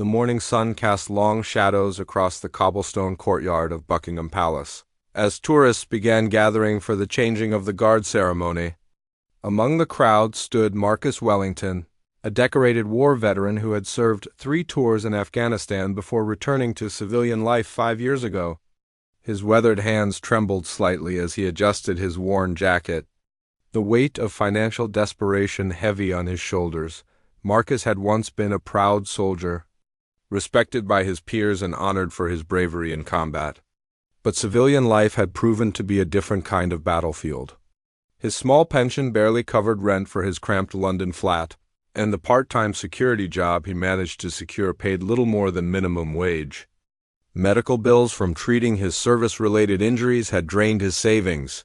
The morning sun cast long shadows across the cobblestone courtyard of Buckingham Palace, as tourists began gathering for the changing of the guard ceremony. Among the crowd stood Marcus Wellington, a decorated war veteran who had served 3 tours in Afghanistan before returning to civilian life 5 years ago. His weathered hands trembled slightly as he adjusted his worn jacket. The weight of financial desperation heavy on his shoulders, Marcus had once been a proud soldier, respected by his peers and honored for his bravery in combat. But civilian life had proven to be a different kind of battlefield. His small pension barely covered rent for his cramped London flat, and the part-time security job he managed to secure paid little more than minimum wage. Medical bills from treating his service-related injuries had drained his savings,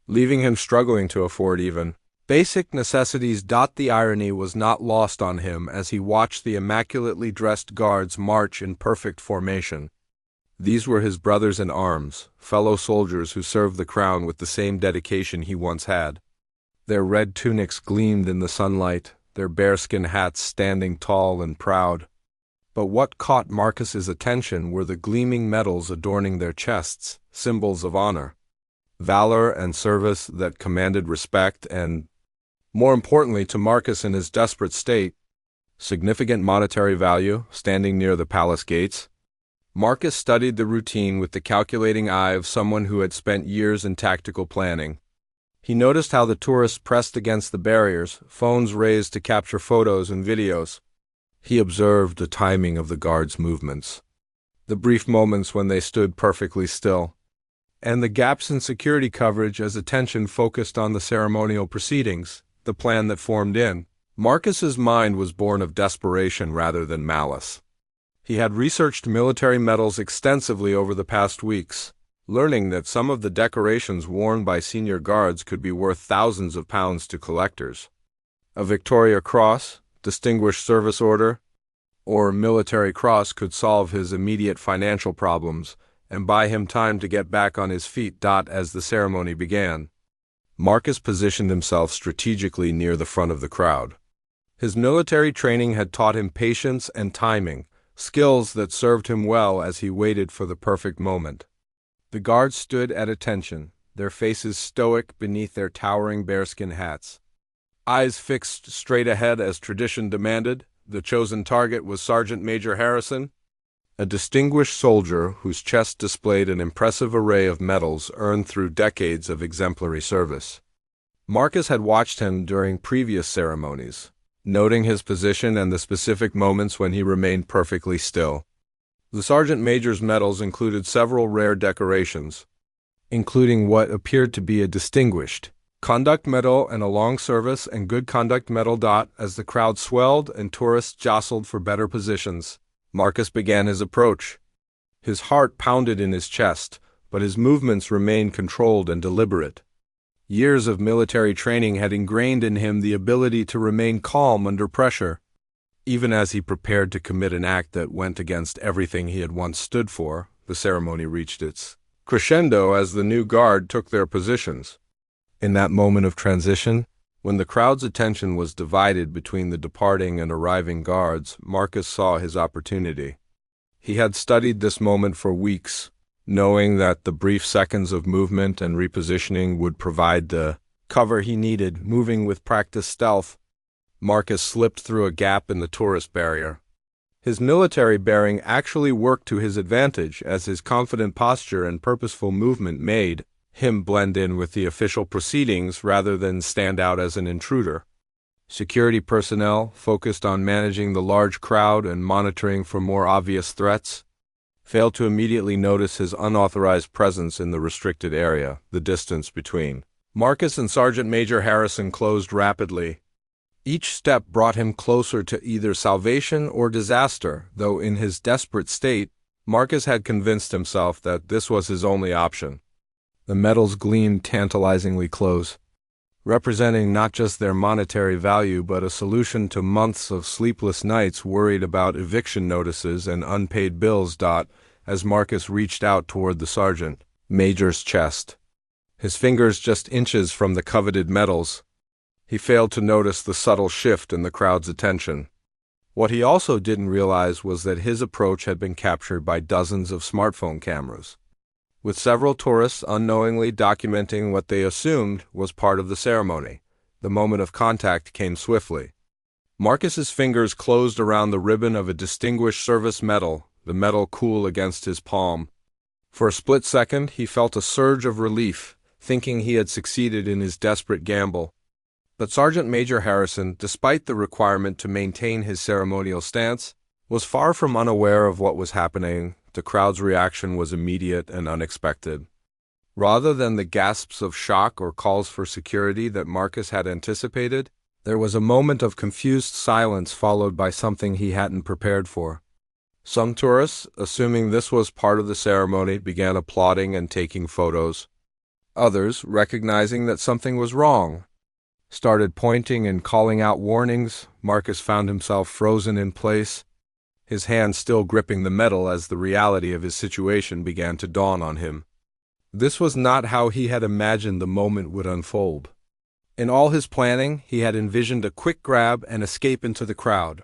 leaving him struggling to afford even basic necessities. The irony was not lost on him as he watched the immaculately dressed guards march in perfect formation. These were his brothers in arms, fellow soldiers who served the crown with the same dedication he once had. Their red tunics gleamed in the sunlight, their bearskin hats standing tall and proud. But what caught Marcus's attention were the gleaming medals adorning their chests, symbols of honor, valor, and service that commanded respect and, more importantly to Marcus in his desperate state, significant monetary value. Standing near the palace gates, Marcus studied the routine with the calculating eye of someone who had spent years in tactical planning. He noticed how the tourists pressed against the barriers, phones raised to capture photos and videos. He observed the timing of the guards' movements, the brief moments when they stood perfectly still, and the gaps in security coverage as attention focused on the ceremonial proceedings. The plan that formed in Marcus's mind was born of desperation rather than malice. He had researched military medals extensively over the past weeks, learning that some of the decorations worn by senior guards could be worth thousands of pounds to collectors. A Victoria Cross, Distinguished Service Order, or Military Cross could solve his immediate financial problems and buy him time to get back on his feet. As the ceremony began, Marcus positioned himself strategically near the front of the crowd. His military training had taught him patience and timing, skills that served him well as he waited for the perfect moment. The guards stood at attention, their faces stoic beneath their towering bearskin hats. Eyes fixed straight ahead as tradition demanded, the chosen target was Sergeant Major Harrison, a distinguished soldier whose chest displayed an impressive array of medals earned through decades of exemplary service. Marcus had watched him during previous ceremonies, noting his position and the specific moments when he remained perfectly still. The Sergeant Major's medals included several rare decorations, including what appeared to be a Distinguished Conduct Medal and a Long Service and Good Conduct Medal. As the crowd swelled and tourists jostled for better positions, Marcus began his approach. His heart pounded in his chest, but his movements remained controlled and deliberate. Years of military training had ingrained in him the ability to remain calm under pressure, even as he prepared to commit an act that went against everything he had once stood for. The ceremony reached its crescendo as the new guard took their positions. In that moment of transition, when the crowd's attention was divided between the departing and arriving guards, Marcus saw his opportunity. He had studied this moment for weeks, knowing that the brief seconds of movement and repositioning would provide the cover he needed. Moving with practiced stealth, Marcus slipped through a gap in the tourist barrier. His military bearing actually worked to his advantage, as his confident posture and purposeful movement made him blend in with the official proceedings rather than stand out as an intruder. Security personnel, focused on managing the large crowd and monitoring for more obvious threats, failed to immediately notice his unauthorized presence in the restricted area. The distance between Marcus and Sergeant Major Harrison closed rapidly. Each step brought him closer to either salvation or disaster, though in his desperate state, Marcus had convinced himself that this was his only option. The medals gleamed tantalizingly close, representing not just their monetary value but a solution to months of sleepless nights worried about eviction notices and unpaid bills. As Marcus reached out toward the sergeant major's chest, his fingers just inches from the coveted medals, he failed to notice the subtle shift in the crowd's attention. What he also didn't realize was that his approach had been captured by dozens of smartphone cameras, with several tourists unknowingly documenting what they assumed was part of the ceremony. The moment of contact came swiftly. Marcus's fingers closed around the ribbon of a distinguished service medal, the metal cool against his palm. For a split second, he felt a surge of relief, thinking he had succeeded in his desperate gamble. But Sergeant Major Harrison, despite the requirement to maintain his ceremonial stance, was far from unaware of what was happening. The crowd's reaction was immediate and unexpected. Rather than the gasps of shock or calls for security that Marcus had anticipated, there was a moment of confused silence followed by something he hadn't prepared for. Some tourists, assuming this was part of the ceremony, began applauding and taking photos. Others, recognizing that something was wrong, started pointing and calling out warnings. Marcus found himself frozen in place, his hand still gripping the medal as the reality of his situation began to dawn on him. This was not how he had imagined the moment would unfold. In all his planning, he had envisioned a quick grab and escape into the crowd.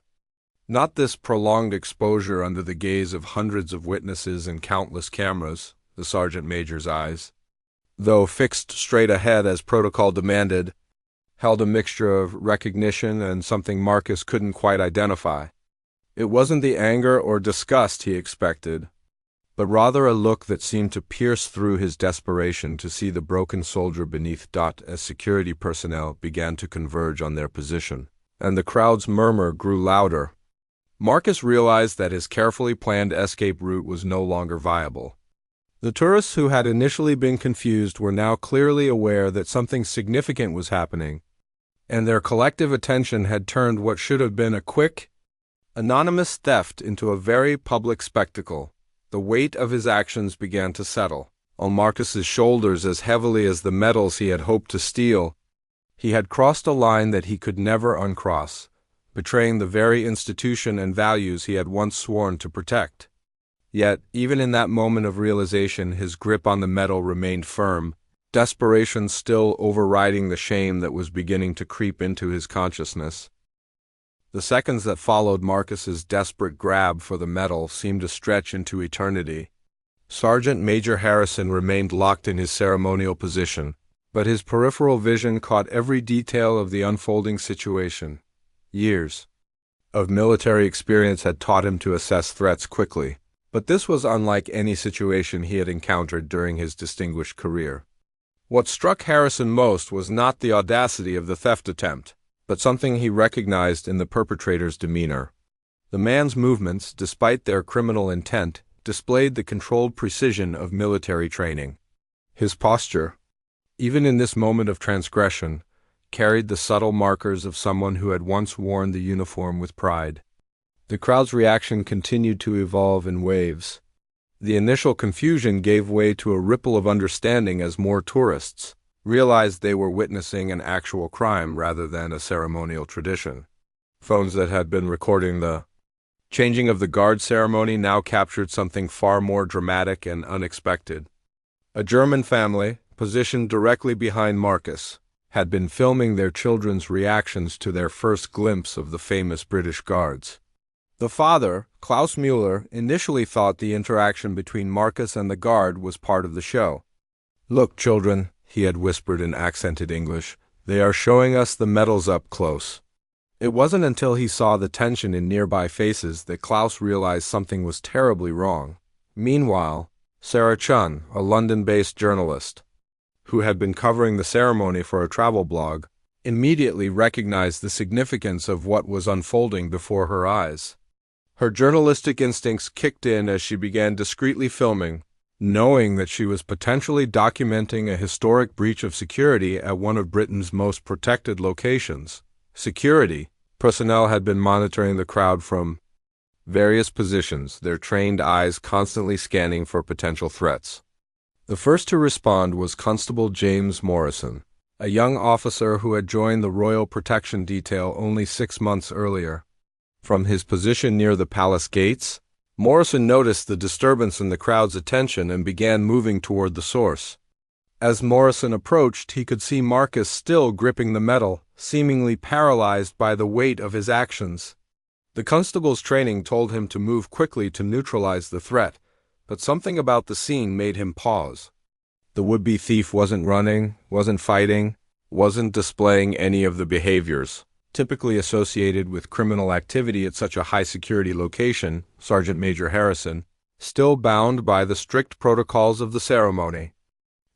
Not this prolonged exposure under the gaze of hundreds of witnesses and countless cameras. The sergeant major's eyes, though fixed straight ahead as protocol demanded, held a mixture of recognition and something Marcus couldn't quite identify. It wasn't the anger or disgust he expected, but rather a look that seemed to pierce through his desperation to see the broken soldier beneath. As security personnel began to converge on their position, and the crowd's murmur grew louder, Marcus realized that his carefully planned escape route was no longer viable. The tourists who had initially been confused were now clearly aware that something significant was happening, and their collective attention had turned what should have been a quick, anonymous theft into a very public spectacle. The weight of his actions began to settle on Marcus's shoulders as heavily as the medals he had hoped to steal. He had crossed a line that he could never uncross, betraying the very institution and values he had once sworn to protect. Yet, even in that moment of realization, his grip on the medal remained firm, desperation still overriding the shame that was beginning to creep into his consciousness. The seconds that followed Marcus's desperate grab for the medal seemed to stretch into eternity. Sergeant Major Harrison remained locked in his ceremonial position, but his peripheral vision caught every detail of the unfolding situation. Years of military experience had taught him to assess threats quickly, but this was unlike any situation he had encountered during his distinguished career. What struck Harrison most was not the audacity of the theft attempt, but something he recognized in the perpetrator's demeanor. The man's movements, despite their criminal intent, displayed the controlled precision of military training. His posture, even in this moment of transgression, carried the subtle markers of someone who had once worn the uniform with pride. The crowd's reaction continued to evolve in waves. The initial confusion gave way to a ripple of understanding as more tourists realized they were witnessing an actual crime rather than a ceremonial tradition. Phones that had been recording the changing of the guard ceremony now captured something far more dramatic and unexpected. A German family, positioned directly behind Marcus, had been filming their children's reactions to their first glimpse of the famous British Guards. The father, Klaus Müller, initially thought the interaction between Marcus and the guard was part of the show. "Look, children," he had whispered in accented English, "they are showing us the medals up close." It wasn't until he saw the tension in nearby faces that Klaus realized something was terribly wrong. Meanwhile, Sarah Chun, a London-based journalist, who had been covering the ceremony for a travel blog, immediately recognized the significance of what was unfolding before her eyes. Her journalistic instincts kicked in as she began discreetly filming, knowing that she was potentially documenting a historic breach of security at one of Britain's most protected locations. Security personnel had been monitoring the crowd from various positions, their trained eyes constantly scanning for potential threats. The first to respond was Constable James Morrison, a young officer who had joined the Royal Protection Detail only 6 months earlier. From his position near the palace gates, Morrison noticed the disturbance in the crowd's attention and began moving toward the source. As Morrison approached, he could see Marcus still gripping the medal, seemingly paralyzed by the weight of his actions. The constable's training told him to move quickly to neutralize the threat, but something about the scene made him pause. The would-be thief wasn't running, wasn't fighting, wasn't displaying any of the behaviors typically associated with criminal activity at such a high-security location. Sergeant Major Harrison, still bound by the strict protocols of the ceremony,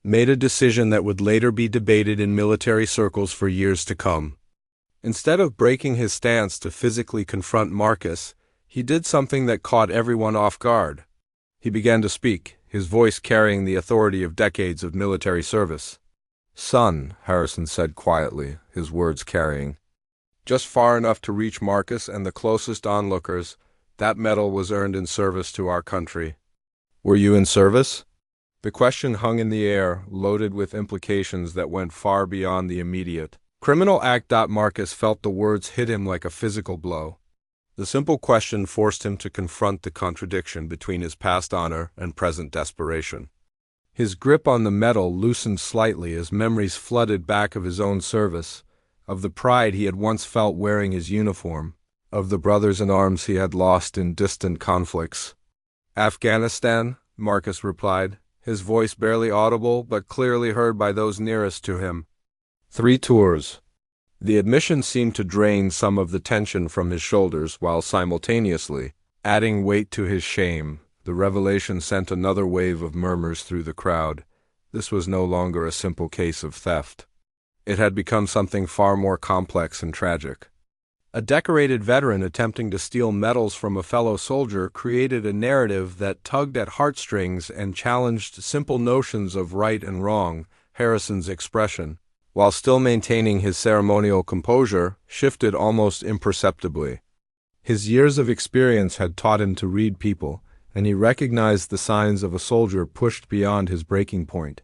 made a decision that would later be debated in military circles for years to come. Instead of breaking his stance to physically confront Marcus, he did something that caught everyone off guard. He began to speak, his voice carrying the authority of decades of military service. "Son," Harrison said quietly, his words carrying just far enough to reach Marcus and the closest onlookers, "that medal was earned in service to our country." "Were you in service?" The question hung in the air, loaded with implications that went far beyond the immediate criminal act. Marcus felt the words hit him like a physical blow. The simple question forced him to confront the contradiction between his past honor and present desperation. His grip on the medal loosened slightly as memories flooded back of his own service, of the pride he had once felt wearing his uniform, of the brothers in arms he had lost in distant conflicts. "Afghanistan," Marcus replied, his voice barely audible but clearly heard by those nearest to him. "3 tours." The admission seemed to drain some of the tension from his shoulders while simultaneously adding weight to his shame. The revelation sent another wave of murmurs through the crowd. This was no longer a simple case of theft. It had become something far more complex and tragic. A decorated veteran attempting to steal medals from a fellow soldier created a narrative that tugged at heartstrings and challenged simple notions of right and wrong. Harrison's expression, while still maintaining his ceremonial composure, shifted almost imperceptibly. His years of experience had taught him to read people, and he recognized the signs of a soldier pushed beyond his breaking point.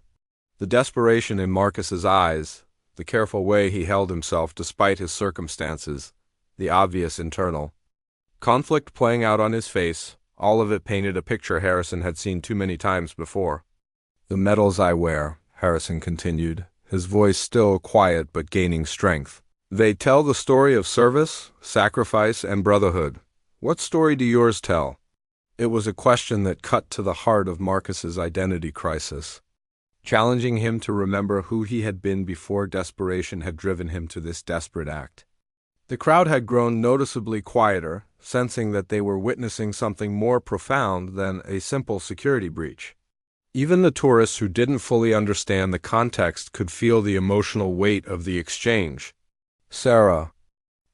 The desperation in Marcus's eyes, the careful way he held himself despite his circumstances, the obvious internal conflict playing out on his face, all of it painted a picture Harrison had seen too many times before. "The medals I wear," Harrison continued, his voice still quiet but gaining strength, "they tell the story of service, sacrifice, and brotherhood. What story do yours tell?" It was a question that cut to the heart of Marcus's identity crisis, challenging him to remember who he had been before desperation had driven him to this desperate act. The crowd had grown noticeably quieter, sensing that they were witnessing something more profound than a simple security breach. Even the tourists who didn't fully understand the context could feel the emotional weight of the exchange. Sarah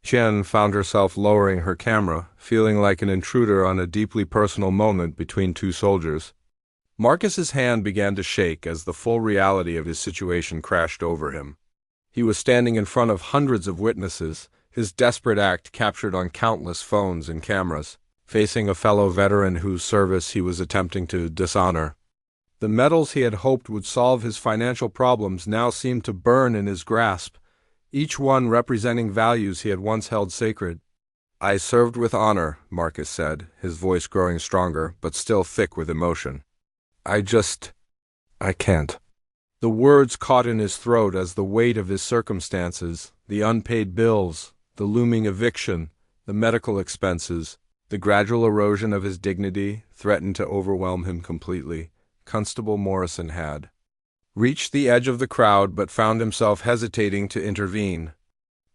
Chen found herself lowering her camera, feeling like an intruder on a deeply personal moment between two soldiers. Marcus's hand began to shake as the full reality of his situation crashed over him. He was standing in front of hundreds of witnesses, his desperate act captured on countless phones and cameras, facing a fellow veteran whose service he was attempting to dishonor. The medals he had hoped would solve his financial problems now seemed to burn in his grasp, each one representing values he had once held sacred. "I served with honor," Marcus said, his voice growing stronger but still thick with emotion. I can't." The words caught in his throat as the weight of his circumstances, the unpaid bills, the looming eviction, the medical expenses, the gradual erosion of his dignity, threatened to overwhelm him completely. Constable Morrison had reached the edge of the crowd but found himself hesitating to intervene.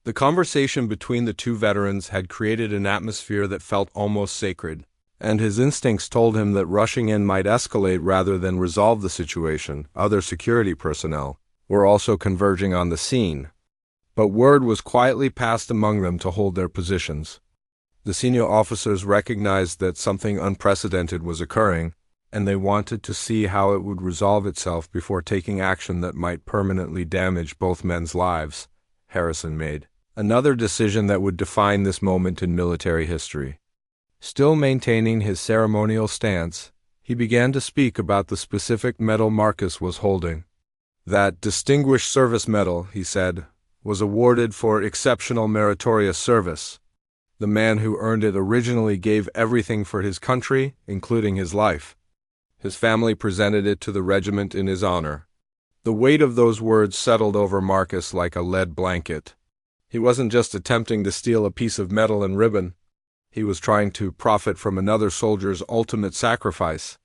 The conversation between the two veterans had created an atmosphere that felt almost sacred, and his instincts told him that rushing in might escalate rather than resolve the situation. Other security personnel were also converging on the scene, but word was quietly passed among them to hold their positions. The senior officers recognized that something unprecedented was occurring, and they wanted to see how it would resolve itself before taking action that might permanently damage both men's lives. Harrison made another decision that would define this moment in military history. Still maintaining his ceremonial stance, he began to speak about the specific medal Marcus was holding. "That Distinguished Service Medal," he said, "was awarded for exceptional meritorious service. The man who earned it originally gave everything for his country, including his life. His family presented it to the regiment in his honor." The weight of those words settled over Marcus like a lead blanket. He wasn't just attempting to steal a piece of metal and ribbon. He was trying to profit from another soldier's ultimate sacrifice.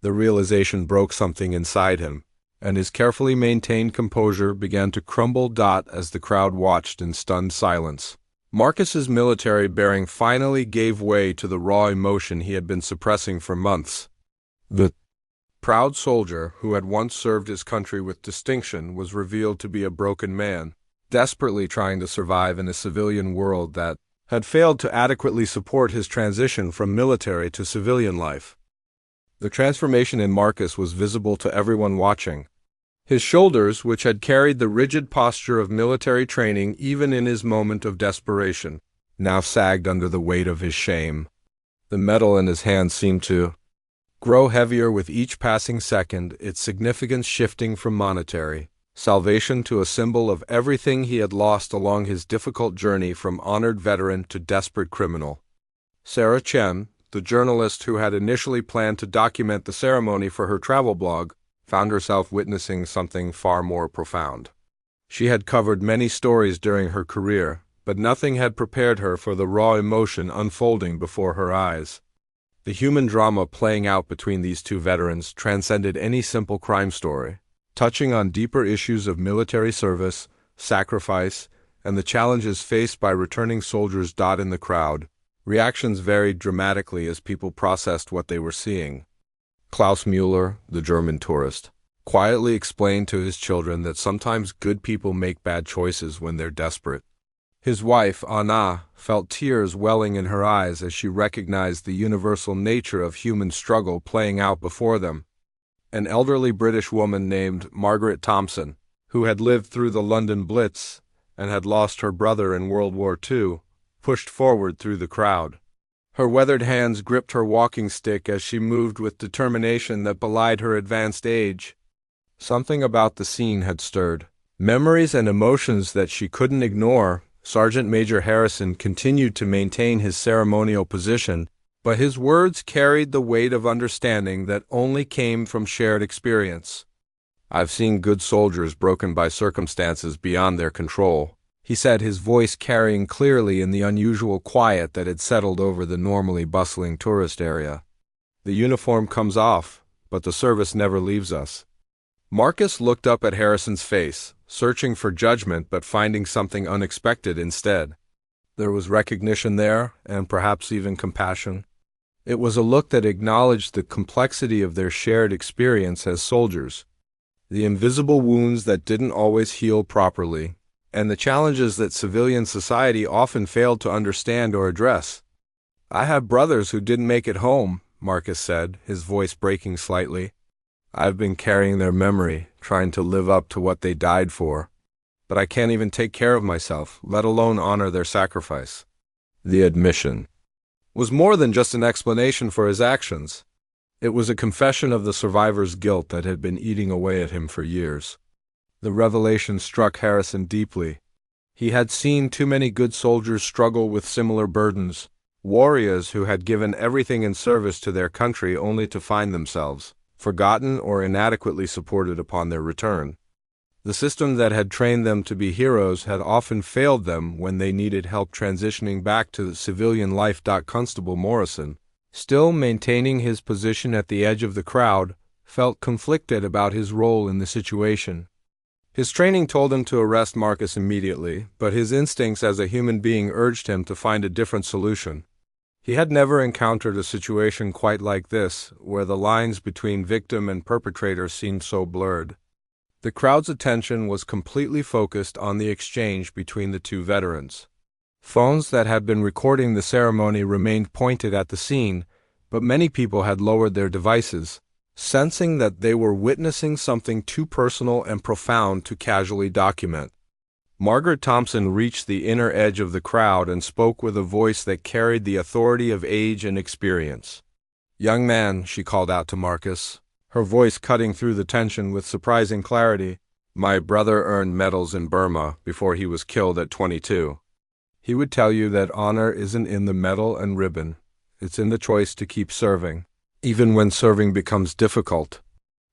The realization broke something inside him, and his carefully maintained composure began to crumble as the crowd watched in stunned silence. Marcus's military bearing finally gave way to the raw emotion he had been suppressing for months. The proud soldier who had once served his country with distinction was revealed to be a broken man, desperately trying to survive in a civilian world that had failed to adequately support his transition from military to civilian life. The transformation in Marcus was visible to everyone watching. His shoulders, which had carried the rigid posture of military training even in his moment of desperation, now sagged under the weight of his shame. The metal in his hand seemed to grow heavier with each passing second, its significance shifting from monetary salvation to a symbol of everything he had lost along his difficult journey from honored veteran to desperate criminal. Sarah Chen, the journalist who had initially planned to document the ceremony for her travel blog, found herself witnessing something far more profound. She had covered many stories during her career, but nothing had prepared her for the raw emotion unfolding before her eyes. The human drama playing out between these two veterans transcended any simple crime story, touching on deeper issues of military service, sacrifice, and the challenges faced by returning soldiers. In the crowd, reactions varied dramatically as people processed what they were seeing. Klaus Müller, the German tourist, quietly explained to his children that sometimes good people make bad choices when they're desperate. His wife, Anna, felt tears welling in her eyes as she recognized the universal nature of human struggle playing out before them. An elderly British woman named Margaret Thompson, who had lived through the London Blitz and had lost her brother in World War II, pushed forward through the crowd. Her weathered hands gripped her walking stick as she moved with determination that belied her advanced age. Something about the scene had stirred memories and emotions that she couldn't ignore. Sergeant Major Harrison continued to maintain his ceremonial position, but his words carried the weight of understanding that only came from shared experience. "I've seen good soldiers broken by circumstances beyond their control," he said, his voice carrying clearly in the unusual quiet that had settled over the normally bustling tourist area. "The uniform comes off, but the service never leaves us." Marcus looked up at Harrison's face, searching for judgment but finding something unexpected instead. There was recognition there, and perhaps even compassion. It was a look that acknowledged the complexity of their shared experience as soldiers, the invisible wounds that didn't always heal properly, and the challenges that civilian society often failed to understand or address. "I have brothers who didn't make it home," Marcus said, his voice breaking slightly. "I've been carrying their memory, trying to live up to what they died for. But I can't even take care of myself, let alone honor their sacrifice." The admission was more than just an explanation for his actions. It was a confession of the survivor's guilt that had been eating away at him for years. The revelation struck Harrison deeply. He had seen too many good soldiers struggle with similar burdens, warriors who had given everything in service to their country only to find themselves forgotten or inadequately supported upon their return. The system that had trained them to be heroes had often failed them when they needed help transitioning back to civilian life. Constable Morrison, still maintaining his position at the edge of the crowd, felt conflicted about his role in the situation. His training told him to arrest Marcus immediately, but his instincts as a human being urged him to find a different solution. He had never encountered a situation quite like this, where the lines between victim and perpetrator seemed so blurred. The crowd's attention was completely focused on the exchange between the two veterans. Phones that had been recording the ceremony remained pointed at the scene, but many people had lowered their devices, sensing that they were witnessing something too personal and profound to casually document. Margaret Thompson reached the inner edge of the crowd and spoke with a voice that carried the authority of age and experience. "Young man," she called out to Marcus, her voice cutting through the tension with surprising clarity, "my brother earned medals in Burma before he was killed at 22. He would tell you that honor isn't in the medal and ribbon. It's in the choice to keep serving, even when serving becomes difficult."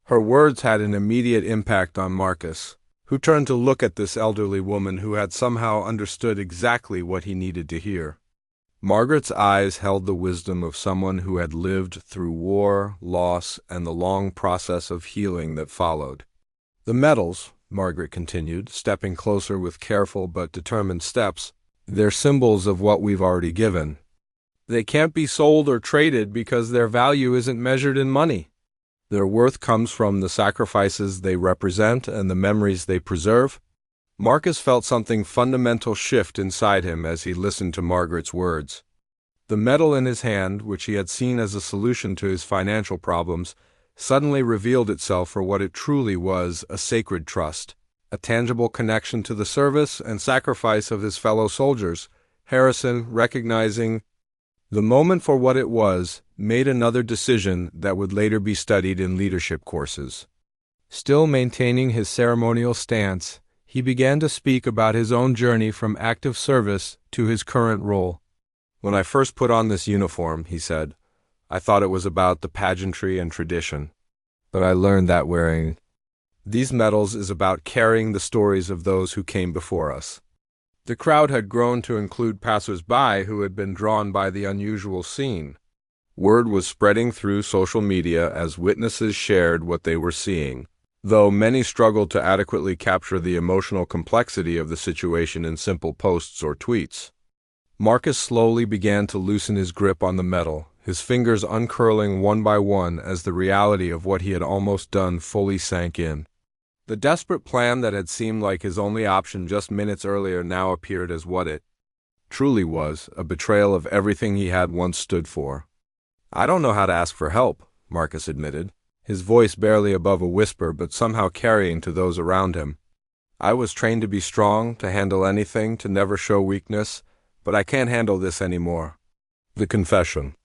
Her words had an immediate impact on Marcus, who turned to look at this elderly woman who had somehow understood exactly what he needed to hear. Margaret's eyes held the wisdom of someone who had lived through war, loss, and the long process of healing that followed. The medals, Margaret continued, stepping closer with careful but determined steps, they're symbols of what we've already given. They can't be sold or traded because their value isn't measured in money. Their worth comes from the sacrifices they represent and the memories they preserve. Marcus felt something fundamental shift inside him as he listened to Margaret's words. The medal in his hand, which he had seen as a solution to his financial problems, suddenly revealed itself for what it truly was: a sacred trust, a tangible connection to the service and sacrifice of his fellow soldiers. Harrison, recognizing the moment for what it was, made another decision that would later be studied in leadership courses. Still maintaining his ceremonial stance, he began to speak about his own journey from active service to his current role. "When I first put on this uniform," he said, "I thought it was about the pageantry and tradition. But I learned that wearing these medals is about carrying the stories of those who came before us." The crowd had grown to include passers-by who had been drawn by the unusual scene. Word was spreading through social media as witnesses shared what they were seeing, though many struggled to adequately capture the emotional complexity of the situation in simple posts or tweets. Marcus slowly began to loosen his grip on the medal, his fingers uncurling one by one as the reality of what he had almost done fully sank in. The desperate plan that had seemed like his only option just minutes earlier now appeared as what it truly was: a betrayal of everything he had once stood for. "I don't know how to ask for help," Marcus admitted, his voice barely above a whisper but somehow carrying to those around him. "I was trained to be strong, to handle anything, to never show weakness, but I can't handle this anymore." The confession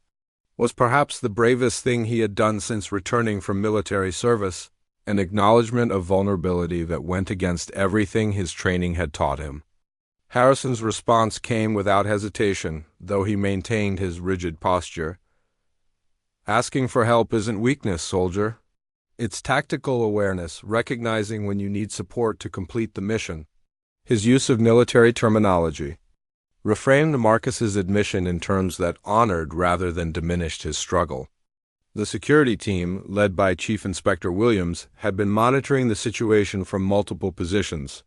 was perhaps the bravest thing he had done since returning from military service, an acknowledgement of vulnerability that went against everything his training had taught him. Harrison's response came without hesitation, though he maintained his rigid posture. "Asking for help isn't weakness, soldier. It's tactical awareness, recognizing when you need support to complete the mission." His use of military terminology reframed Marcus's admission in terms that honored rather than diminished his struggle. The security team, led by Chief Inspector Williams, had been monitoring the situation from multiple positions.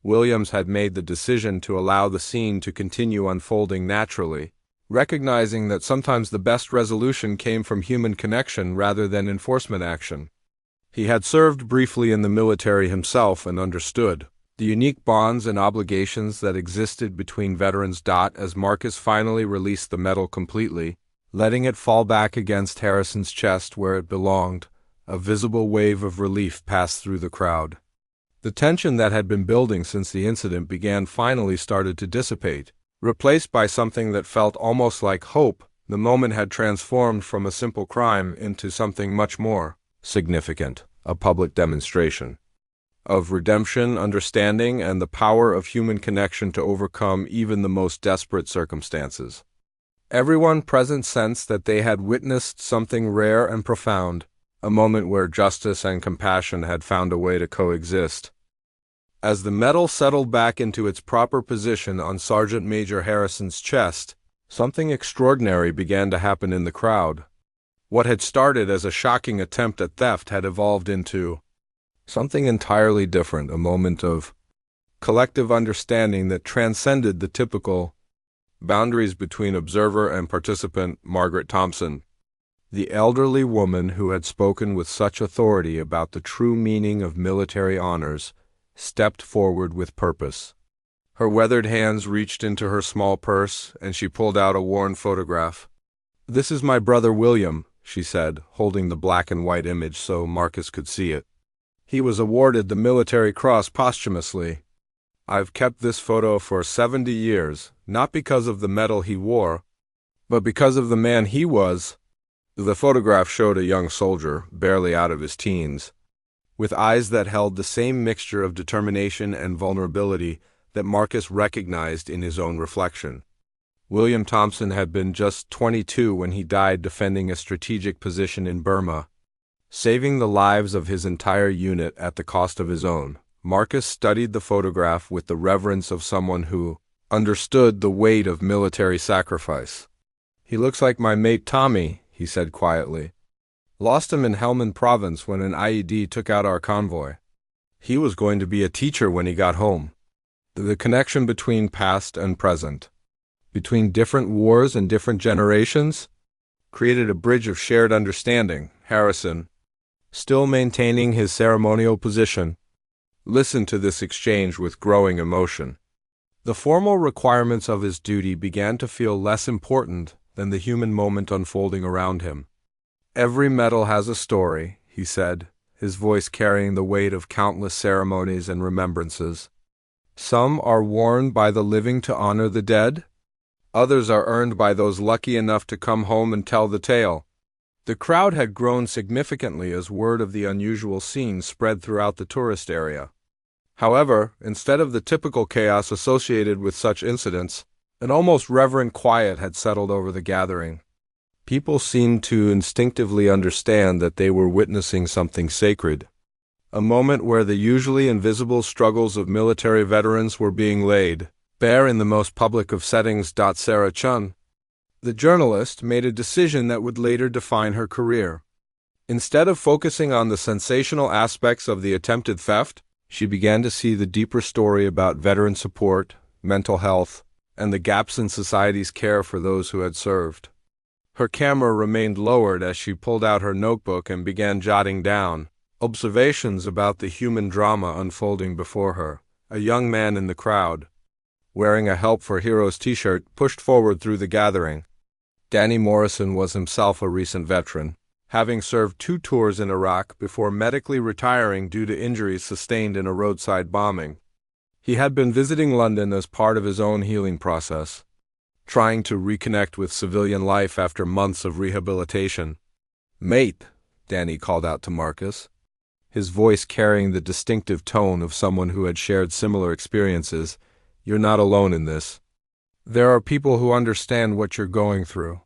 Williams had made the decision to allow the scene to continue unfolding naturally, recognizing that sometimes the best resolution came from human connection rather than enforcement action. He had served briefly in the military himself and understood the unique bonds and obligations that existed between veterans. As Marcus finally released the medal completely, letting it fall back against Harrison's chest where it belonged, a visible wave of relief passed through the crowd. The tension that had been building since the incident finally started to dissipate. Replaced by something that felt almost like hope, the moment had transformed from a simple crime into something much more significant: a public demonstration of redemption, understanding, and the power of human connection to overcome even the most desperate circumstances. Everyone present sensed that they had witnessed something rare and profound, a moment where justice and compassion had found a way to coexist. As the medal settled back into its proper position on Sergeant Major Harrison's chest, something extraordinary began to happen in the crowd. What had started as a shocking attempt at theft had evolved into something entirely different, a moment of collective understanding that transcended the typical boundaries between observer and participant. Margaret Thompson, the elderly woman who had spoken with such authority about the true meaning of military honors, stepped forward with purpose. Her weathered hands reached into her small purse, and she pulled out a worn photograph. "This is my brother William," she said, holding the black and white image so Marcus could see it. "He was awarded the Military Cross posthumously. I've kept this photo for 70 years, not because of the medal he wore, but because of the man he was." The photograph showed a young soldier, barely out of his teens, with eyes that held the same mixture of determination and vulnerability that Marcus recognized in his own reflection. William Thompson had been just 22 when he died defending a strategic position in Burma, saving the lives of his entire unit at the cost of his own. Marcus studied the photograph with the reverence of someone who understood the weight of military sacrifice. "He looks like my mate Tommy," he said quietly. "Lost him in Helmand Province when an IED took out our convoy. He was going to be a teacher when he got home." The connection between past and present, between different wars and different generations, created a bridge of shared understanding. Harrison, still maintaining his ceremonial position, listened to this exchange with growing emotion. The formal requirements of his duty began to feel less important than the human moment unfolding around him. "Every medal has a story," he said, his voice carrying the weight of countless ceremonies and remembrances. "Some are worn by the living to honor the dead. Others are earned by those lucky enough to come home and tell the tale." The crowd had grown significantly as word of the unusual scene spread throughout the tourist area. However, instead of the typical chaos associated with such incidents, an almost reverent quiet had settled over the gathering. People seemed to instinctively understand that they were witnessing something sacred, a moment where the usually invisible struggles of military veterans were being laid bare in the most public of settings. Sarah Chun, the journalist, made a decision that would later define her career. Instead of focusing on the sensational aspects of the attempted theft, she began to see the deeper story about veteran support, mental health, and the gaps in society's care for those who had served. Her camera remained lowered as she pulled out her notebook and began jotting down observations about the human drama unfolding before her. A young man in the crowd, wearing a Help for Heroes t-shirt, pushed forward through the gathering. Danny Morrison was himself a recent veteran, having served 2 tours in Iraq before medically retiring due to injuries sustained in a roadside bombing. He had been visiting London as part of his own healing process, trying to reconnect with civilian life after months of rehabilitation. "Mate," Danny called out to Marcus, his voice carrying the distinctive tone of someone who had shared similar experiences. "You're not alone in this. There are people who understand what you're going through."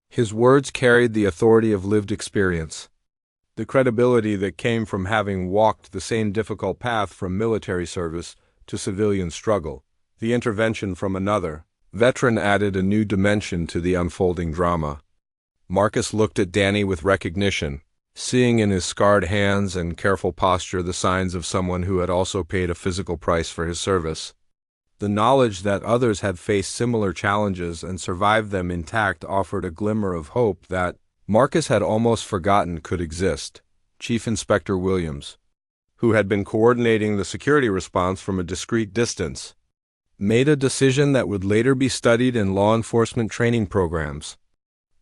His words carried the authority of lived experience, the credibility that came from having walked the same difficult path from military service to civilian struggle. The intervention from another veteran added a new dimension to the unfolding drama. Marcus looked at Danny with recognition, seeing in his scarred hands and careful posture the signs of someone who had also paid a physical price for his service. The knowledge that others had faced similar challenges and survived them intact offered a glimmer of hope that Marcus had almost forgotten could exist. Chief Inspector Williams, who had been coordinating the security response from a discreet distance, made a decision that would later be studied in law enforcement training programs.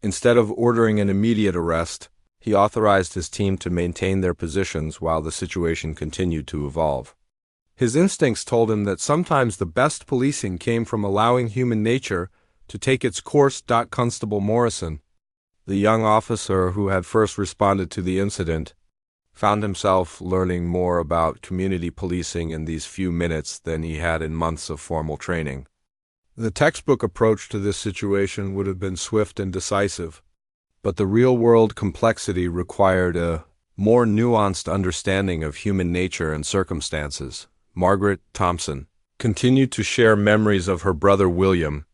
Instead of ordering an immediate arrest, he authorized his team to maintain their positions while the situation continued to evolve. His instincts told him that sometimes the best policing came from allowing human nature to take its course. Constable Morrison, the young officer who had first responded to the incident, found himself learning more about community policing in these few minutes than he had in months of formal training. The textbook approach to this situation would have been swift and decisive, but the real-world complexity required a more nuanced understanding of human nature and circumstances. Margaret Thompson continued to share memories of her brother William,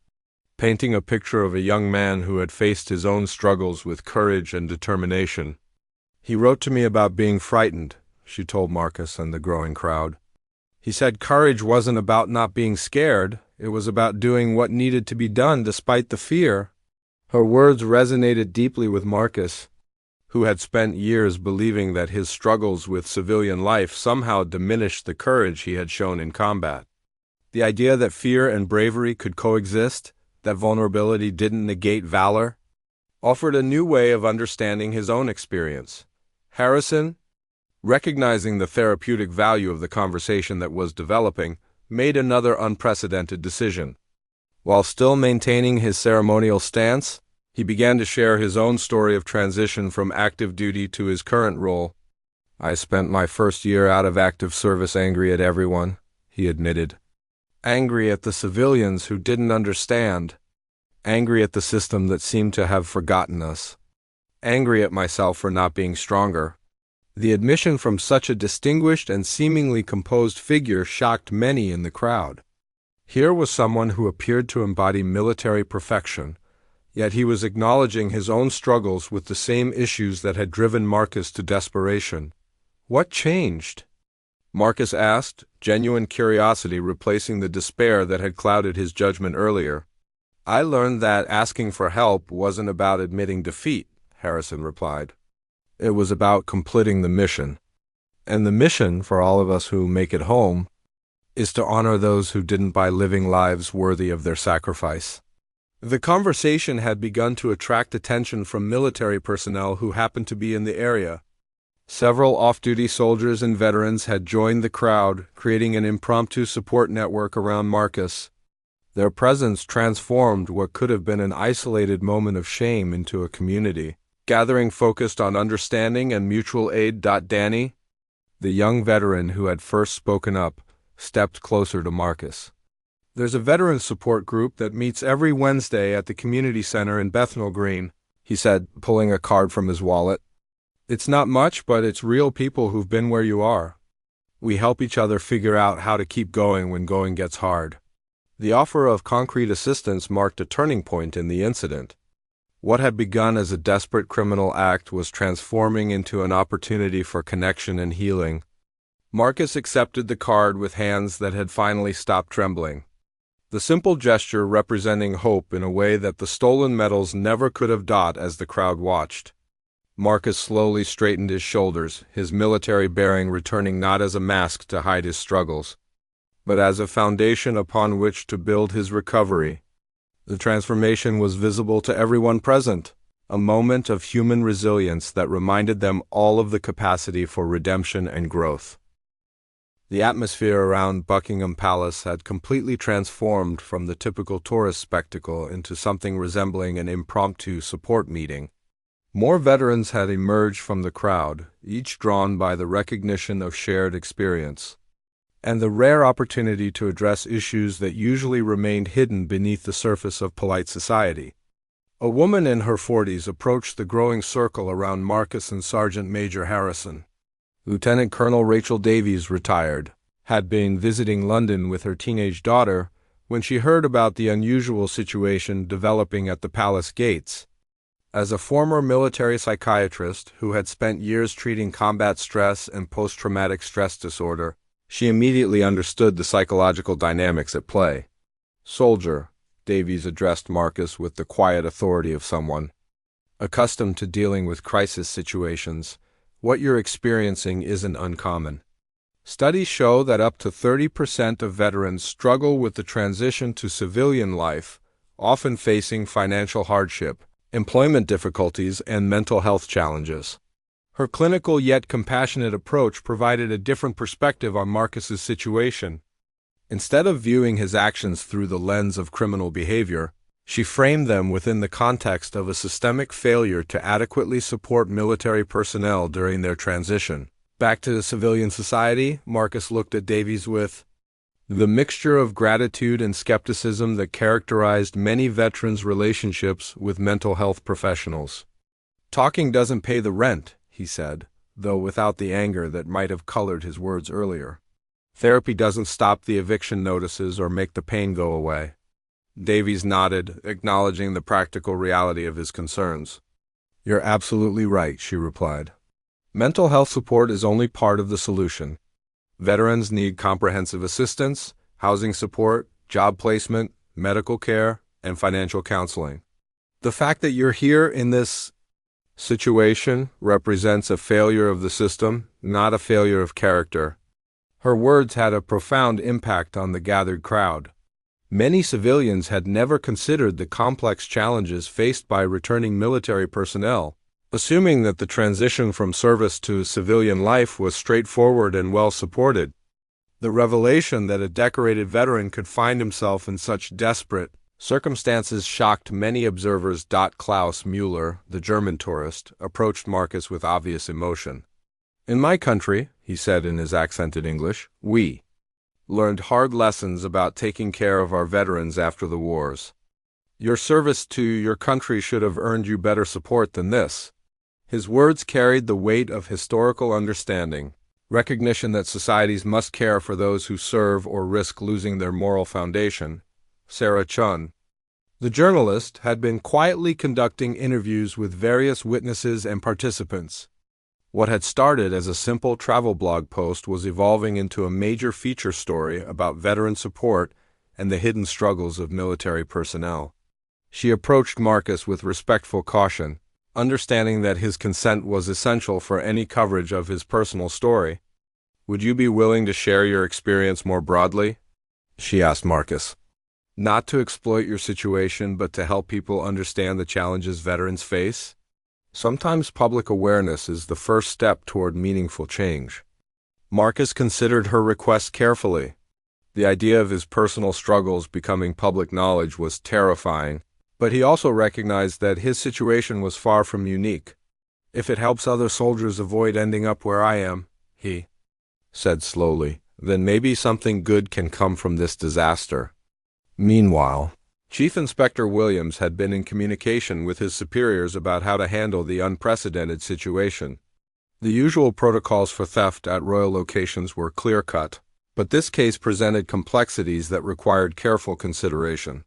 painting a picture of a young man who had faced his own struggles with courage and determination. "He wrote to me about being frightened," she told Marcus and the growing crowd. "He said courage wasn't about not being scared, it was about doing what needed to be done despite the fear." Her words resonated deeply with Marcus, who had spent years believing that his struggles with civilian life somehow diminished the courage he had shown in combat. The idea that fear and bravery could coexist, that vulnerability didn't negate valor, offered a new way of understanding his own experience. Harrison, recognizing the therapeutic value of the conversation that was developing, made another unprecedented decision. While still maintaining his ceremonial stance, he began to share his own story of transition from active duty to his current role. "I spent my first year out of active service angry at everyone," he admitted. "Angry at the civilians who didn't understand. Angry at the system that seemed to have forgotten us. Angry at myself for not being stronger." The admission from such a distinguished and seemingly composed figure shocked many in the crowd. Here was someone who appeared to embody military perfection, yet he was acknowledging his own struggles with the same issues that had driven Marcus to desperation. What changed? Marcus asked, genuine curiosity replacing the despair that had clouded his judgment earlier. I learned that asking for help wasn't about admitting defeat, Harrison replied. It was about completing the mission. And the mission, for all of us who make it home, is to honor those who didn't by living lives worthy of their sacrifice. The conversation had begun to attract attention from military personnel who happened to be in the area. Several off-duty soldiers and veterans had joined the crowd, creating an impromptu support network around Marcus. Their presence transformed what could have been an isolated moment of shame into a community, gathering focused on understanding and mutual aid. Danny, the young veteran who had first spoken up, stepped closer to Marcus. There's a veteran support group that meets every Wednesday at the community center in Bethnal Green, he said, pulling a card from his wallet. It's not much, but it's real people who've been where you are. We help each other figure out how to keep going when going gets hard. The offer of concrete assistance marked a turning point in the incident. What had begun as a desperate criminal act was transforming into an opportunity for connection and healing. Marcus accepted the card with hands that had finally stopped trembling. The simple gesture representing hope in a way that the stolen medals never could have done as the crowd watched. Marcus slowly straightened his shoulders, his military bearing returning not as a mask to hide his struggles, but as a foundation upon which to build his recovery. The transformation was visible to everyone present, a moment of human resilience that reminded them all of the capacity for redemption and growth. The atmosphere around Buckingham Palace had completely transformed from the typical tourist spectacle into something resembling an impromptu support meeting. More veterans had emerged from the crowd, each drawn by the recognition of shared experience, and the rare opportunity to address issues that usually remained hidden beneath the surface of polite society. A woman in her 40s approached the growing circle around Marcus and Sergeant Major Harrison. Lieutenant Colonel Rachel Davies, retired, had been visiting London with her teenage daughter when she heard about the unusual situation developing at the palace gates. As a former military psychiatrist who had spent years treating combat stress and post-traumatic stress disorder, she immediately understood the psychological dynamics at play. Soldier, Davies addressed Marcus with the quiet authority of someone accustomed to dealing with crisis situations. What you're experiencing isn't uncommon. Studies show that up to 30% of veterans struggle with the transition to civilian life, often facing financial hardship, employment difficulties, and mental health challenges. Her clinical yet compassionate approach provided a different perspective on Marcus's situation. Instead of viewing his actions through the lens of criminal behavior, she framed them within the context of a systemic failure to adequately support military personnel during their transition. Back to the civilian society, Marcus looked at Davies with the mixture of gratitude and skepticism that characterized many veterans' relationships with mental health professionals. Talking doesn't pay the rent, he said, though without the anger that might have colored his words earlier. Therapy doesn't stop the eviction notices or make the pain go away. Davies nodded, acknowledging the practical reality of his concerns. You're absolutely right, she replied. Mental health support is only part of the solution. Veterans need comprehensive assistance, housing support, job placement, medical care, and financial counseling. The fact that you're here in this situation represents a failure of the system, not a failure of character. Her words had a profound impact on the gathered crowd. Many civilians had never considered the complex challenges faced by returning military personnel, assuming that the transition from service to civilian life was straightforward and well supported. The revelation that a decorated veteran could find himself in such desperate circumstances shocked many observers. Klaus Müller, the German tourist, approached Marcus with obvious emotion. In my country, he said in his accented English, we learned hard lessons about taking care of our veterans after the wars. Your service to your country should have earned you better support than this. His words carried the weight of historical understanding. Recognition that societies must care for those who serve or risk losing their moral foundation. Sarah Chun. The journalist had been quietly conducting interviews with various witnesses and participants. What had started as a simple travel blog post was evolving into a major feature story about veteran support and the hidden struggles of military personnel. She approached Marcus with respectful caution, understanding that his consent was essential for any coverage of his personal story. "Would you be willing to share your experience more broadly?" she asked Marcus. "Not to exploit your situation, but to help people understand the challenges veterans face? Sometimes public awareness is the first step toward meaningful change." Marcus considered her request carefully. The idea of his personal struggles becoming public knowledge was terrifying, but he also recognized that his situation was far from unique. "If it helps other soldiers avoid ending up where I am," he said slowly, "then maybe something good can come from this disaster." Meanwhile, Chief Inspector Williams had been in communication with his superiors about how to handle the unprecedented situation. The usual protocols for theft at royal locations were clear-cut, but this case presented complexities that required careful consideration.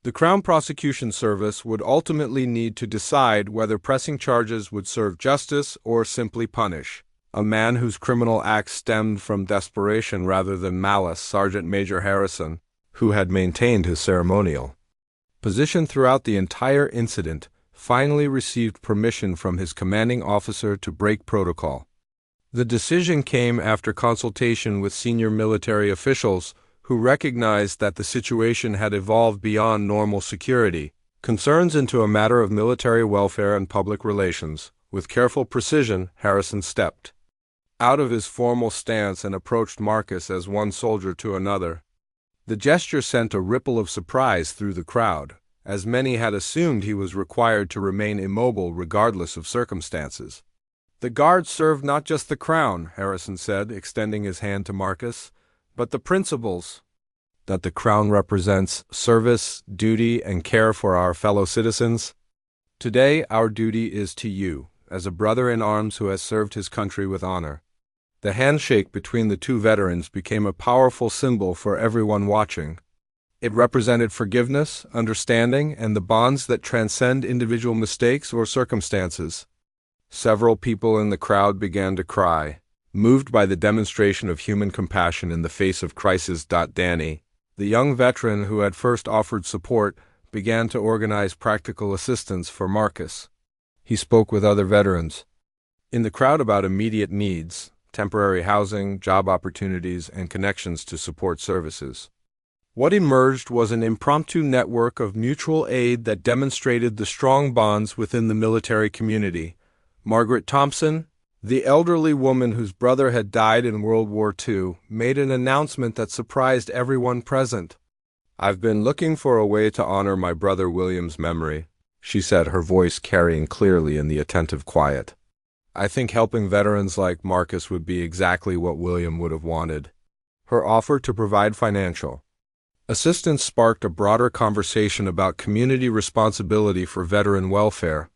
The Crown Prosecution Service would ultimately need to decide whether pressing charges would serve justice or simply punish a man whose criminal acts stemmed from desperation rather than malice. Sergeant Major Harrison, who had maintained his ceremonial position throughout the entire incident, finally received permission from his commanding officer to break protocol. The decision came after consultation with senior military officials who recognized that the situation had evolved beyond normal security concerns into a matter of military welfare and public relations. With careful precision, Harrison stepped out of his formal stance and approached Marcus as one soldier to another. The gesture sent a ripple of surprise through the crowd, as many had assumed he was required to remain immobile regardless of circumstances. "The Guard serve not just the Crown," Harrison said, extending his hand to Marcus, "but the principles that the Crown represents: service, duty, and care for our fellow citizens. Today, our duty is to you, as a brother in arms who has served his country with honor." The handshake between the two veterans became a powerful symbol for everyone watching. It represented forgiveness, understanding, and the bonds that transcend individual mistakes or circumstances. Several people in the crowd began to cry, moved by the demonstration of human compassion in the face of crisis. Danny, the young veteran who had first offered support, began to organize practical assistance for Marcus. He spoke with other veterans in the crowd about immediate needs: temporary housing, job opportunities, and connections to support services. What emerged was an impromptu network of mutual aid that demonstrated the strong bonds within the military community. Margaret Thompson, the elderly woman whose brother had died in World War II, made an announcement that surprised everyone present. "I've been looking for a way to honor my brother William's memory," she said, her voice carrying clearly in the attentive quiet. "I think helping veterans like Marcus would be exactly what William would have wanted." Her offer to provide financial assistance sparked a broader conversation about community responsibility for veteran welfare.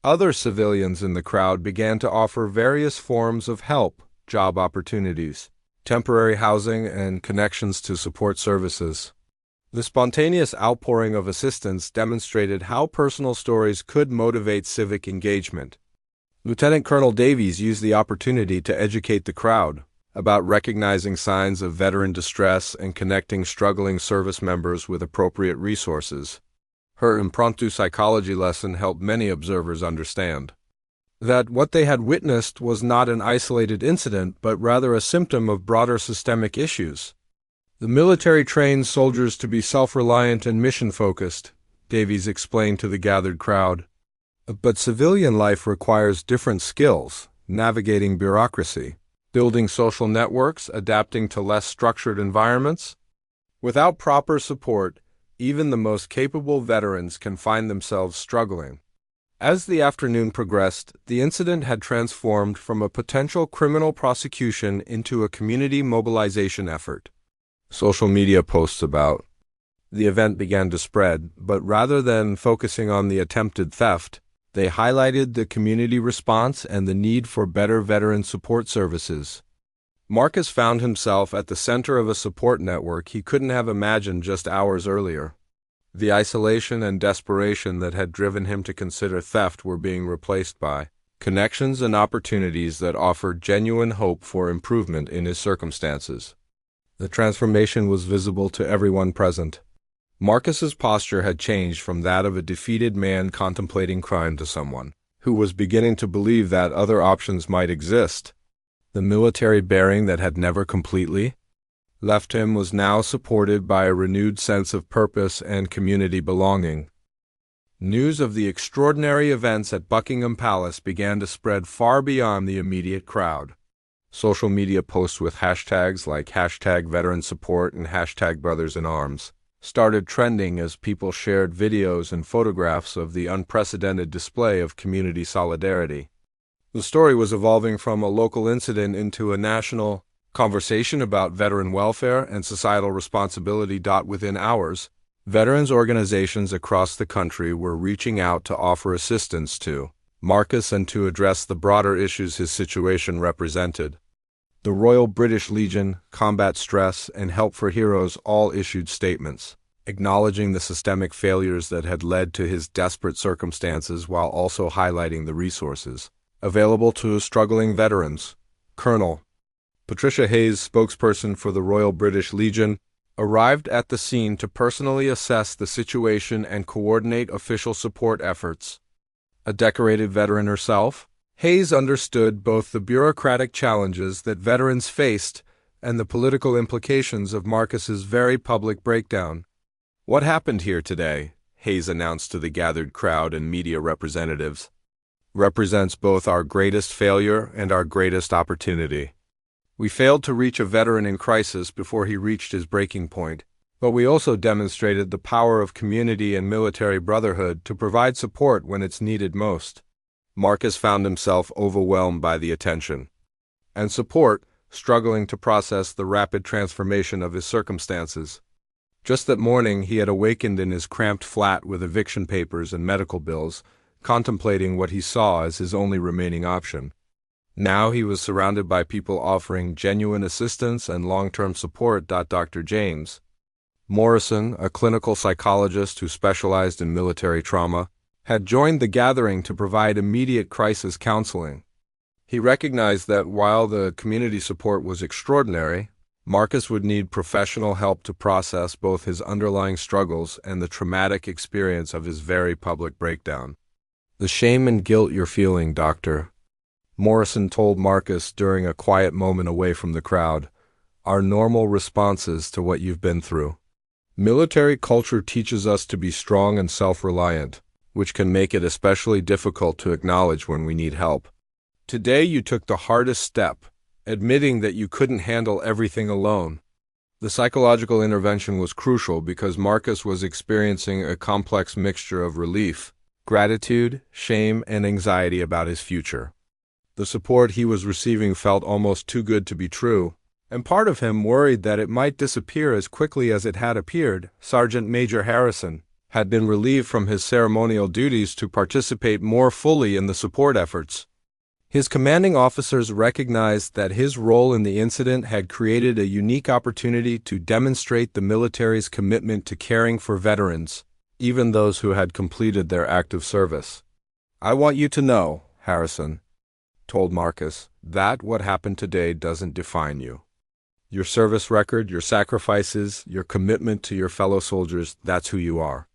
Other civilians in the crowd began to offer various forms of help: job opportunities, temporary housing, and connections to support services. The spontaneous outpouring of assistance demonstrated how personal stories could motivate civic engagement. Lieutenant Colonel Davies used the opportunity to educate the crowd about recognizing signs of veteran distress and connecting struggling service members with appropriate resources. Her impromptu psychology lesson helped many observers understand that what they had witnessed was not an isolated incident, but rather a symptom of broader systemic issues. "The military trains soldiers to be self-reliant and mission-focused," Davies explained to the gathered crowd. "But civilian life requires different skills: navigating bureaucracy, building social networks, adapting to less structured environments. Without proper support, even the most capable veterans can find themselves struggling." As the afternoon progressed, the incident had transformed from a potential criminal prosecution into a community mobilization effort. Social media posts about the event began to spread, but rather than focusing on the attempted theft, they highlighted the community response and the need for better veteran support services. Marcus found himself at the center of a support network he couldn't have imagined just hours earlier. The isolation and desperation that had driven him to consider theft were being replaced by connections and opportunities that offered genuine hope for improvement in his circumstances. The transformation was visible to everyone present. Marcus's posture had changed from that of a defeated man contemplating crime to someone who was beginning to believe that other options might exist. The military bearing that had never completely left him was now supported by a renewed sense of purpose and community belonging. News of the extraordinary events at Buckingham Palace began to spread far beyond the immediate crowd. Social media posts with hashtags like #VeteranSupport and #BrothersInArms started trending as people shared videos and photographs of the unprecedented display of community solidarity. The story was evolving from a local incident into a national conversation about veteran welfare and societal responsibility. Within hours, veterans organizations across the country were reaching out to offer assistance to Marcus and to address the broader issues his situation represented. The Royal British Legion, Combat Stress, and Help for Heroes all issued statements, acknowledging the systemic failures that had led to his desperate circumstances while also highlighting the resources available to struggling veterans. Colonel Patricia Hayes, spokesperson for the Royal British Legion, arrived at the scene to personally assess the situation and coordinate official support efforts. A decorated veteran herself, Hayes understood both the bureaucratic challenges that veterans faced and the political implications of Marcus's very public breakdown. "What happened here today," Hayes announced to the gathered crowd and media representatives, "represents both our greatest failure and our greatest opportunity. We failed to reach a veteran in crisis before he reached his breaking point, but we also demonstrated the power of community and military brotherhood to provide support when it's needed most." Marcus found himself overwhelmed by the attention and support, struggling to process the rapid transformation of his circumstances. Just that morning, he had awakened in his cramped flat with eviction papers and medical bills, contemplating what he saw as his only remaining option. Now he was surrounded by people offering genuine assistance and long-term support. Dr. James Morrison, a clinical psychologist who specialized in military trauma, had joined the gathering to provide immediate crisis counseling. He recognized that while the community support was extraordinary, Marcus would need professional help to process both his underlying struggles and the traumatic experience of his very public breakdown. "The shame and guilt you're feeling, Doctor," Morrison told Marcus during a quiet moment away from the crowd, "are normal responses to what you've been through. Military culture teaches us to be strong and self-reliant, which can make it especially difficult to acknowledge when we need help. Today you took the hardest step, admitting that you couldn't handle everything alone." The psychological intervention was crucial because Marcus was experiencing a complex mixture of relief, gratitude, shame, and anxiety about his future. The support he was receiving felt almost too good to be true, and part of him worried that it might disappear as quickly as it had appeared. Sergeant Major Harrison had been relieved from his ceremonial duties to participate more fully in the support efforts. His commanding officers recognized that his role in the incident had created a unique opportunity to demonstrate the military's commitment to caring for veterans, even those who had completed their active service. "I want you to know," Harrison told Marcus, "that what happened today doesn't define you. Your service record, your sacrifices, your commitment to your fellow soldiers, that's who you are.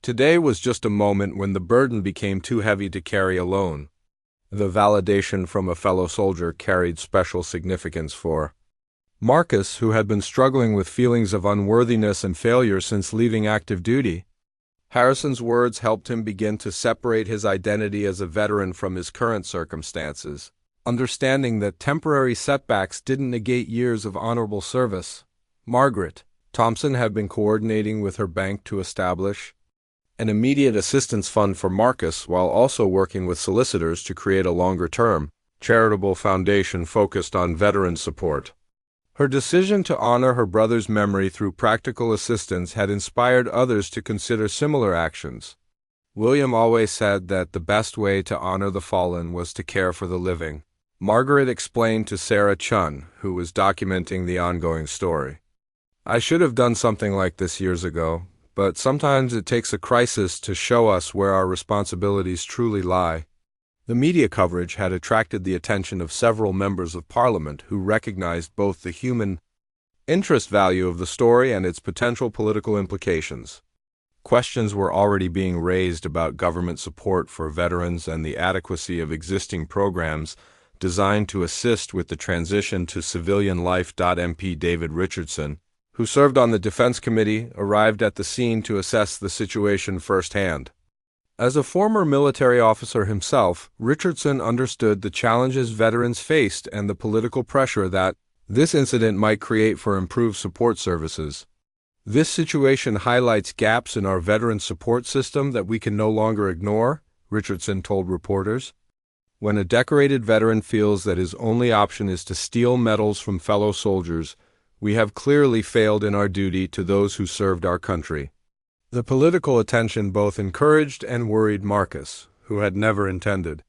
Today was just a moment when the burden became too heavy to carry alone." The validation from a fellow soldier carried special significance for Marcus, who had been struggling with feelings of unworthiness and failure since leaving active duty. Harrison's words helped him begin to separate his identity as a veteran from his current circumstances, understanding that temporary setbacks didn't negate years of honorable service. Margaret Thompson had been coordinating with her bank to establish an immediate assistance fund for Marcus while also working with solicitors to create a longer-term, charitable foundation focused on veteran support. Her decision to honor her brother's memory through practical assistance had inspired others to consider similar actions. William always said that the best way to honor the fallen was to care for the living. Margaret explained to Sarah Chun, who was documenting the ongoing story. I should have done something like this years ago, but sometimes it takes a crisis to show us where our responsibilities truly lie. The media coverage had attracted the attention of several members of Parliament who recognized both the human interest value of the story and its potential political implications. Questions were already being raised about government support for veterans and the adequacy of existing programs designed to assist with the transition to civilian life. MP David Richardson, who served on the Defense Committee, arrived at the scene to assess the situation firsthand. As a former military officer himself, Richardson understood the challenges veterans faced and the political pressure that this incident might create for improved support services. This situation highlights gaps in our veteran support system that we can no longer ignore, Richardson told reporters. When a decorated veteran feels that his only option is to steal medals from fellow soldiers, we have clearly failed in our duty to those who served our country. The political attention both encouraged and worried Marcus, who had never intended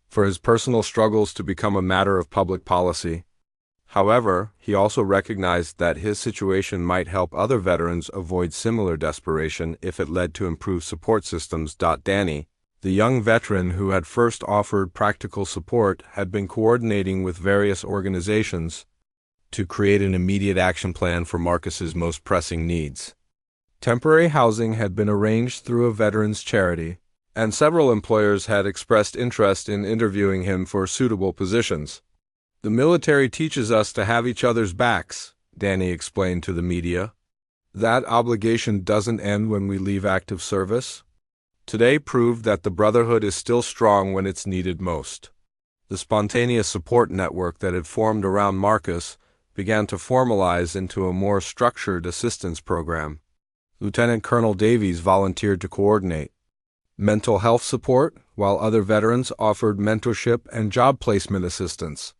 for his personal struggles to become a matter of public policy. However, he also recognized that his situation might help other veterans avoid similar desperation if it led to improved support systems. Danny, the young veteran who had first offered practical support, had been coordinating with various organizations to create an immediate action plan for Marcus's most pressing needs. Temporary housing had been arranged through a veterans charity, and several employers had expressed interest in interviewing him for suitable positions. The military teaches us to have each other's backs, Danny explained to the media. That obligation doesn't end when we leave active service. Today proved that the brotherhood is still strong when it's needed most. The spontaneous support network that had formed around Marcus began to formalize into a more structured assistance program. Lieutenant Colonel Davies volunteered to coordinate mental health support, while other veterans offered mentorship and job placement assistance.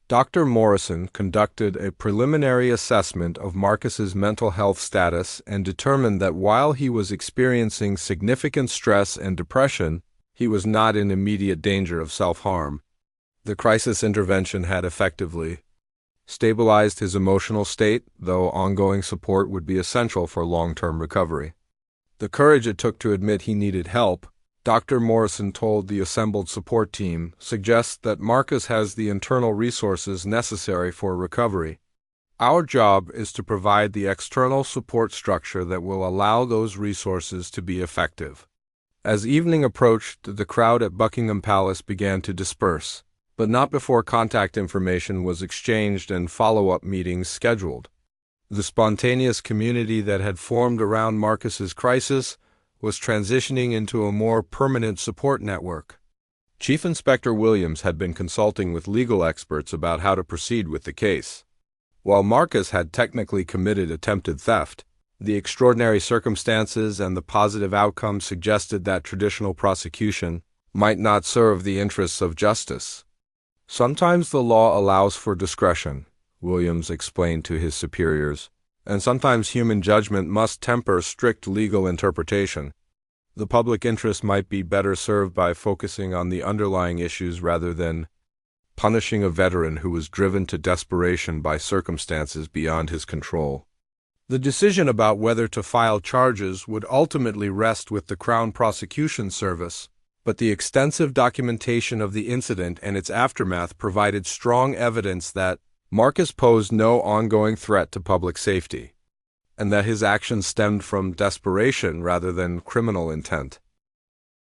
Dr. Morrison conducted a preliminary assessment of Marcus's mental health status and determined that while he was experiencing significant stress and depression, he was not in immediate danger of self-harm. The crisis intervention had effectively stabilized his emotional state, though ongoing support would be essential for long-term recovery. The courage it took to admit he needed help, Dr. Morrison told the assembled support team, suggests that Marcus has the internal resources necessary for recovery. Our job is to provide the external support structure that will allow those resources to be effective. As evening approached, the crowd at Buckingham Palace began to disperse, but not before contact information was exchanged and follow-up meetings scheduled. The spontaneous community that had formed around Marcus's crisis was transitioning into a more permanent support network. Chief Inspector Williams had been consulting with legal experts about how to proceed with the case. While Marcus had technically committed attempted theft, the extraordinary circumstances and the positive outcome suggested that traditional prosecution might not serve the interests of justice. Sometimes the law allows for discretion, Williams explained to his superiors, and sometimes human judgment must temper strict legal interpretation. The public interest might be better served by focusing on the underlying issues rather than punishing a veteran who was driven to desperation by circumstances beyond his control. The decision about whether to file charges would ultimately rest with the Crown Prosecution Service, but the extensive documentation of the incident and its aftermath provided strong evidence that Marcus posed no ongoing threat to public safety, and that his actions stemmed from desperation rather than criminal intent.